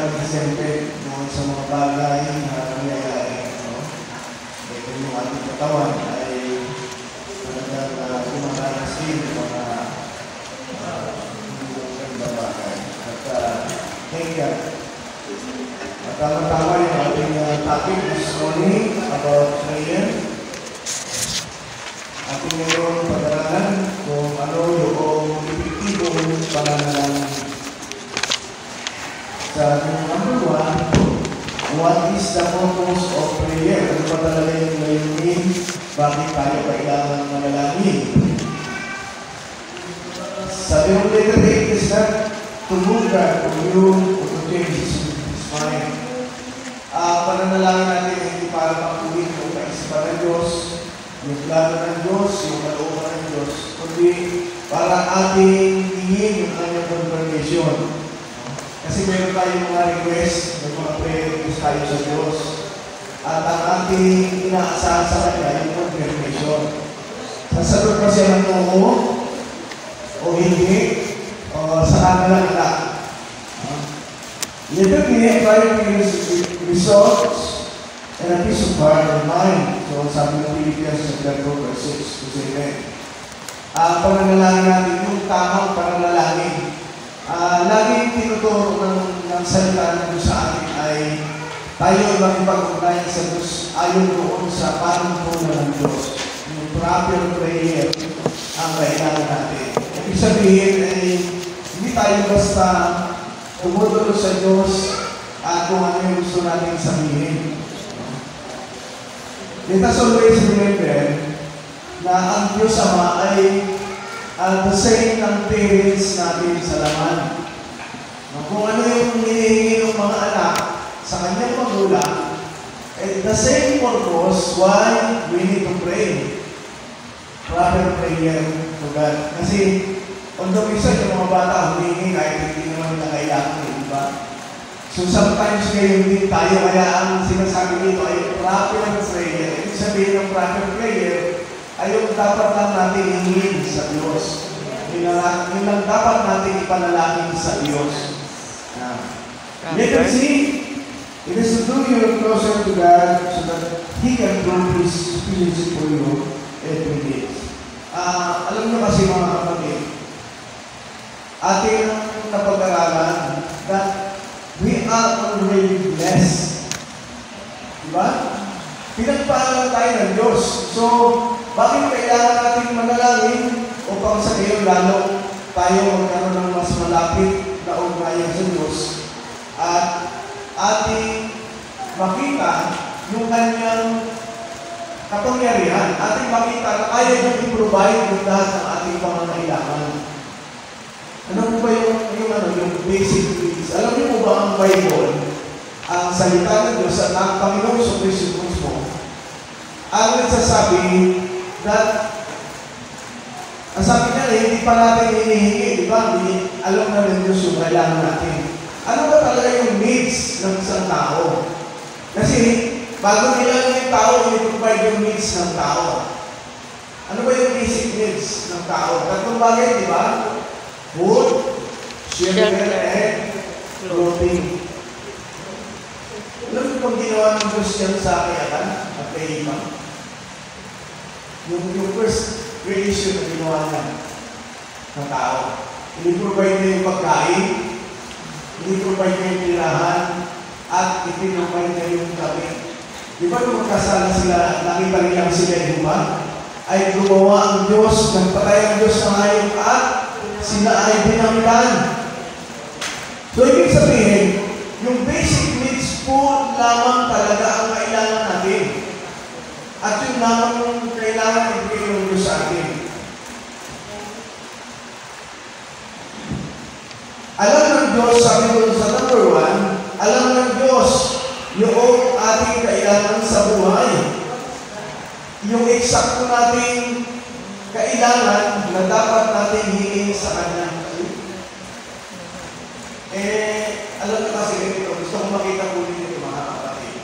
mag-exempted sa mga bagay na nangyayari. Ito yung ating katawan ay talagang kumaranas din mga hindi bagay. At kaya, tama-tama yung ating topic this morning about prayer. Ating ngayon pag-aralan kung ano yung epektibong pananalangin. Sa number 1, what is the purpose of prayer? Ano pa talaga yung layunin? Bakit tayo kailangan manalangin? Sabi ng letter 8 is that to move God from you or to change His mind. Pananalangin natin hindi para makuhin yung kaisipan ng Diyos, yung plano ng Diyos, yung kalooban ng Diyos, kundi para ating hingin yung kanyang confirmation. Kasi meron tayong mga request, may mga prayer request tayo sa Diyos. At ang ating inaasahan sa Kanya yung confirmation. Sasagot pa siya ng oo o hindi, o sa kanila nila. Letter B, trying to results and a peace of heart and mind. So, sabi ng Philippians chapter 4, verse 6 to 7. Ang pananalangin natin, yung tamang pananalangin. Laging tinuturo ng salita ng Diyos sa atin ay tayo ay makipag-ugnayan sa Diyos ayon doon sa panuntunan ng Diyos. Yung proper prayer ang kailangan natin. Ibig sabihin ay hindi tayo basta tumutulo sa Diyos at kung ano yung gusto natin sabihin. Let us always remember na ang Diyos Ama ay the same ng parents natin sa laman. Kung ano yung hinihingi ng mga anak sa kanyang magulang, the same purpose why we need to pray. Proper prayer to God. Kasi, although minsan yung mga bata humihingi kahit hindi naman nila kailangan, di ba? So sometimes ngayon din tayo, kaya ang sinasabi dito ay proper prayer. Ibig sabihin ng proper prayer ay yung dapat lang natin hingin sa Diyos. Yun lang dapat natin ipanalangin sa Diyos. Letter C, it is to do you closer to God so that He can prove His sufficiency for you every day. Alam niyo kasi mga kapatid, ating napag-aralan that we are already blessed. Diba? Pinagpaalam tayo ng Diyos. So, bakit kailangan natin manalangin upang sa ngayon lalo tayo magkaroon ng mas malapit na ugnayan sa Diyos at ating makita yung kanyang kapangyarihan, ating makita na kaya niyang i-provide yung lahat ng ating pangangailangan. Ano po ba yung basic needs? Alam niyo po ba ang Bible, ang salita ng Diyos at ang Panginoon sa Kristo mo, ang nagsasabi that ang sabi niya, hindi pa natin hinihingi, di ba? Alam na rin Diyos yung kailangan natin. Ano ba talaga yung needs ng isang tao? Kasi bago nila yung tao, i-provide yung needs ng tao. Ano ba yung basic needs ng tao? Tatlong bagay, di ba? Food, shelter, and clothing. Alam mo kung ginawa ng Diyos yan sa kayakan at kaibang? Yung first creation na ginawa niya ng tao. Ini-provide niya yung pagkain, ini-provide niya yung tirahan, at ipinuprovide niya yung gabi. Di ba nung magkasala sila, nakita nilang sila iba, ay gumawa ang Diyos, nagpatay ang Diyos ng hayop at sila ay binanggan. So, ibig sabihin, yung basic needs po lamang talaga ang kailangan natin. At yung lamang yung kailangan ibigay ng Diyos sa atin. Alam ng Diyos, sabi ko sa number 1, alam ng Diyos yung ating kailangan sa buhay. Yung eksakto nating kailangan na dapat natin hingin sa Kanya. Alam na kasi ganito, gusto kong makita po dito mga kapatid.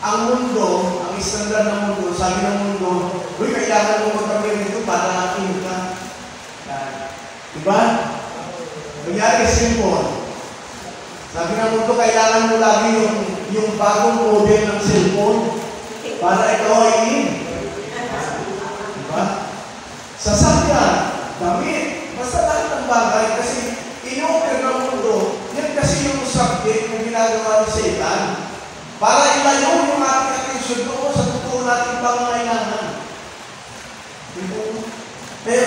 Ang mundo, ang standard ng mundo, sabi ng mundo, uy, kailangan mo magkabili nito para natin ka. Diba? Kunyari, simple. Sabi ng mundo, kailangan mo lagi yung bagong model ng cellphone para ikaw ay in. Diba? Sasakyan, damit, basta lahat ng bagay kasi in-offer ng mundo, yan kasi yung subject na ginagawa ni Satan para ilayo yung ating attention doon sa totoo nating pangangailangan. Pero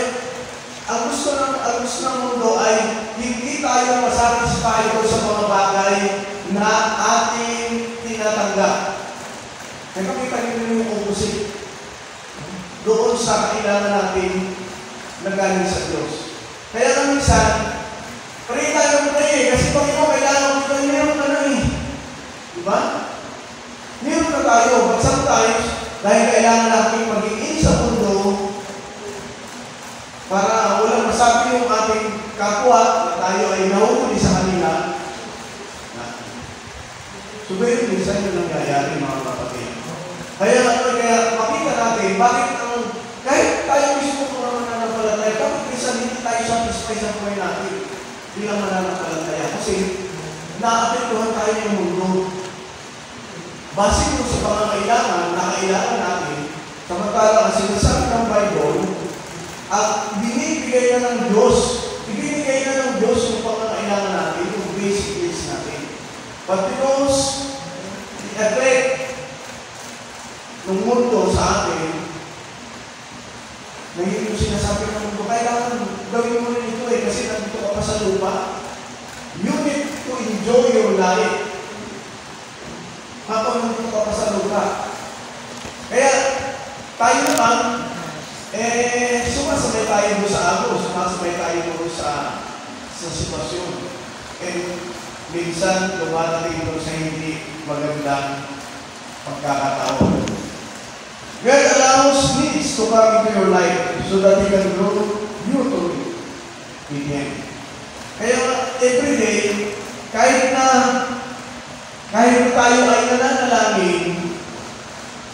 ang gusto ng mundo ay hindi tayo masatisfy sa mga bagay na ating tinatanggap. Nakakita niyo yung opposite doon sa kailangan natin na galing sa Diyos. Kaya lang minsan, pray tayo kasi Panginoon, kailangan ko ito, meron ka na eh. Diba? Meron na tayo, but sometimes, dahil kailangan natin magiging sa mundo, para walang masabi yung ating kapwa na tayo ay nahuhuli sa kanila. So, very minsan yung nangyayari, mga kapatid. Kaya makita natin, bakit kahit tayo mismo kung naman nananampalataya, bakit minsan hindi tayo satisfy sa buhay natin bilang mananampalataya? Kasi naapektuhan tayo ng mundo. Base mo sa pangangailangan na kailangan natin, samantala ang sinasabi ng Bible, at binibigay na ng Diyos. Ibinigay na ng Diyos yung pangangailangan natin, yung basic needs natin. But because the effect ng mundo sa atin, na hindi mo sinasabi ng mundo, kailangan gawin mo rin ito kasi nandito ka pa sa lupa. You need to enjoy your life habang nandito ka pa sa lupa. Kaya tayo naman, sumasabay tayo doon sa agos, sumasabay tayo doon sa sitwasyon. And minsan, dumadating doon sa hindi magandang pagkakataon. God allows needs to come into your life so that you can grow mutually with Him. Kaya every day, kahit tayo ay nananalangin,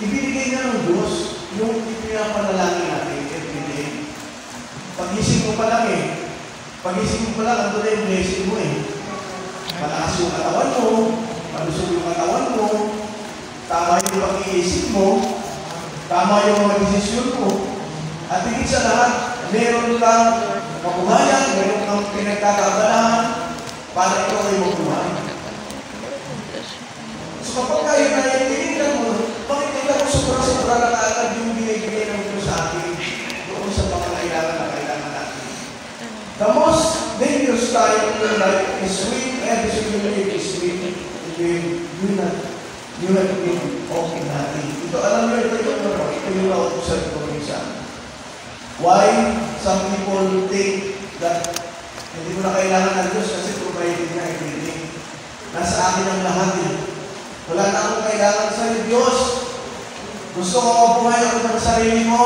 ibinigay na ng Diyos yung ipinapanalangin natin every day. Pag-isip mo pa lang pag-isip mo pa lang, ando na yung blessing mo Malakas yung katawan mo, malusog yung katawan mo, tama yung pag-iisip mo, tama yung mga desisyon mo, at higit sa lahat, meron kang kabuhayan, meron kang pinagkakaabalahan para ikaw ay mabuhay. So kapag kayo naiintindihan mo, makikita mo sobra-sobra na kaagad yung binibigay ng Diyos sa atin doon sa pangangailangan na kailangan natin. The most dangerous time in your life is when every single day is when you have been okay natin. Ito, alam niyo, ito yung nautusan ko minsan. Why some people think that hindi mo na kailangan ng Diyos kasi provided na everything. Nasa akin ang lahat Wala na akong kailangan sa Diyos. Gusto ko mabuhay ako ng sarili mo.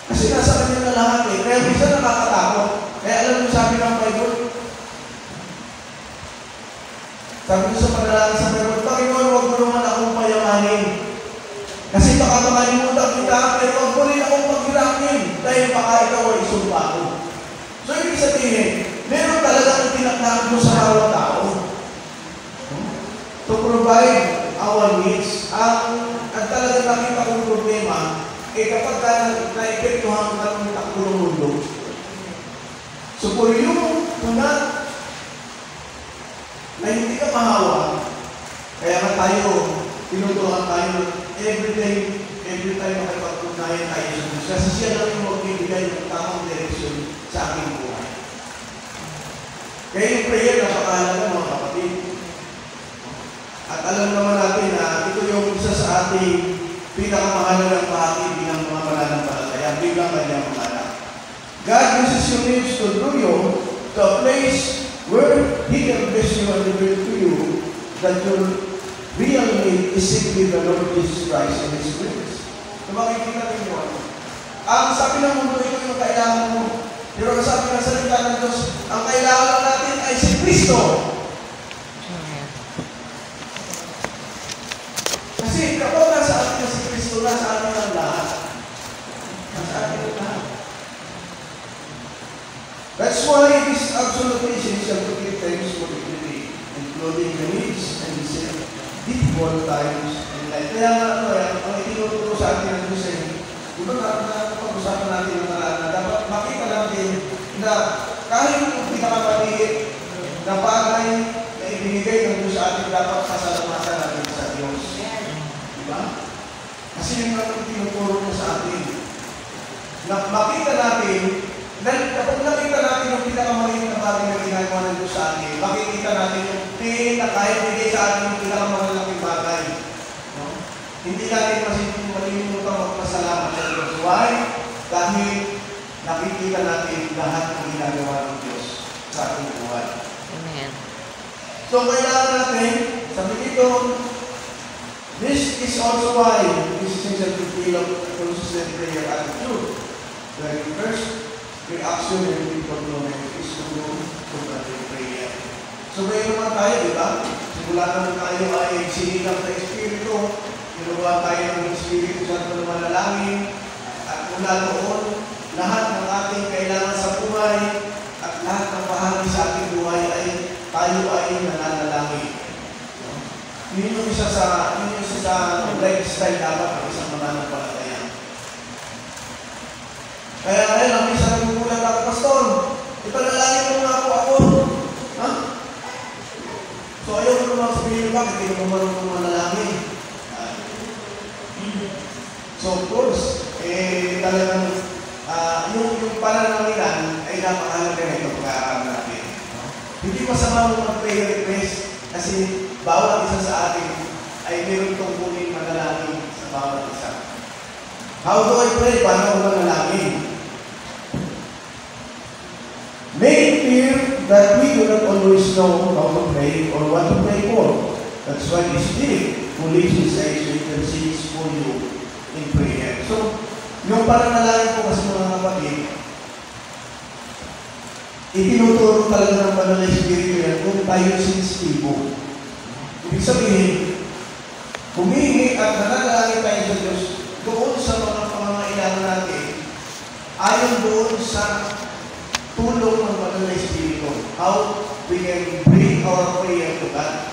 Kasi nasa kanya na lahat Kaya minsan nakakatakot. Kaya alam mo sabi ng Bible, sabi ko sa panalangin sa Bible, Panginoon, huwag mo naman akong payamanin. Kasi baka makalimutan kita, pero huwag mo rin akong paghiramin dahil baka ikaw ay isumpa ko. So, ibig sabihin, meron talagang tinaknak mo sa bawat tao to provide our needs. Ang talagang nakita kong problema, kapag na-epektuhan ka ng takbo ng mundo. So, for you to not na hindi ka mahawa, kaya nga tayo, tinutuhan tayo every time makipagpunayan tayo sa Diyos. Kasi siya lang yung magbibigay ng tamang direksyon sa aking buhay. Kaya yung prayer, napakahalaga mga kapatid. At alam naman natin na ito yung isa sa ating pinakamahalagang bahagi bilang mga mananampalataya, bilang kanyang mga anak. God uses your needs to draw you to a place where He can bless you and reveal to you that your real need is simply the Lord Jesus Christ and His grace. So makikita ninyo ang sabi ng mundo, ito yung kailangan mo. Pero ang sabi ng salita ng Diyos, ang kailangan natin ay si Kristo. Kasi kapag nasa atin na si Kristo, nasa atin ang lahat. Nasa atin ang lahat. That's why it is absolutely absolutely essential to give thanks for everything, including the needs and the difficult times in life. Kaya nga, ang itinuturo sa atin ng Diyos ay, di ba napag-usapan natin ng maraan na dapat makita natin na kahit yung pinakamaliit na bagay na ibinigay ng Diyos sa atin, dapat pasalamatan natin sa Diyos. Di ba? Kasi yung natin tinuturo niya sa atin. Na makita natin, kapag nakita natin yung pinakamaliit na bagay na ginagawa ng Diyos sa atin, makikita natin yung kahit bigay sa atin yung pinakamalaking bagay. No? Hindi natin malilimutan magpasalamat sa Diyos. Why? Dahil nakikita natin lahat ng ginagawa ng Diyos sa ating buhay. Amen. So, kailangan natin, sabi dito, this is also why this is essential to develop a consistent prayer attitude. The first reaction and people moment is to go to prayer. So, ngayon naman tayo, di ba? Simula naman tayo ay sinilang sa Espiritu, kinuha tayo ng Espiritu Santo na manalangin, at mula doon, lahat ng ating kailangan sa buhay, at lahat ng bahagi sa ating buhay ay tayo ay nananalangin. Yun yung isa sa lifestyle dapat ng isang mananampalataya. Kaya ngayon, ang isa nagmugulat ako, Pastor, ipanalangin mo nga ako. Ha? So ayaw ko naman sabihin, bakit hindi mo marunong manalangin? So of course, talagang yung panananginan ay napakahalaga na ito pag-aaral natin. Hindi masama mo mag-prayer request kasi bawat isa sa atin ay meron tungkulin manalangin sa bawat isa. How do I pray? Paano ko manalangin? May it clear that we do not always know how to pray or what to pray for. That's why the Spirit who lives inside you intercedes for you in prayer. So, yung pananalangin ko kasi mga kapatid, itinuturo talaga ng banal na Espiritu yan kung tayo sensitibo. Ibig sabihin, humihingi at nananalangin tayo sa Diyos doon sa mga pangangailangan natin, ayon doon sa tulong ng banal na Espiritu. How we can bring our prayer to God.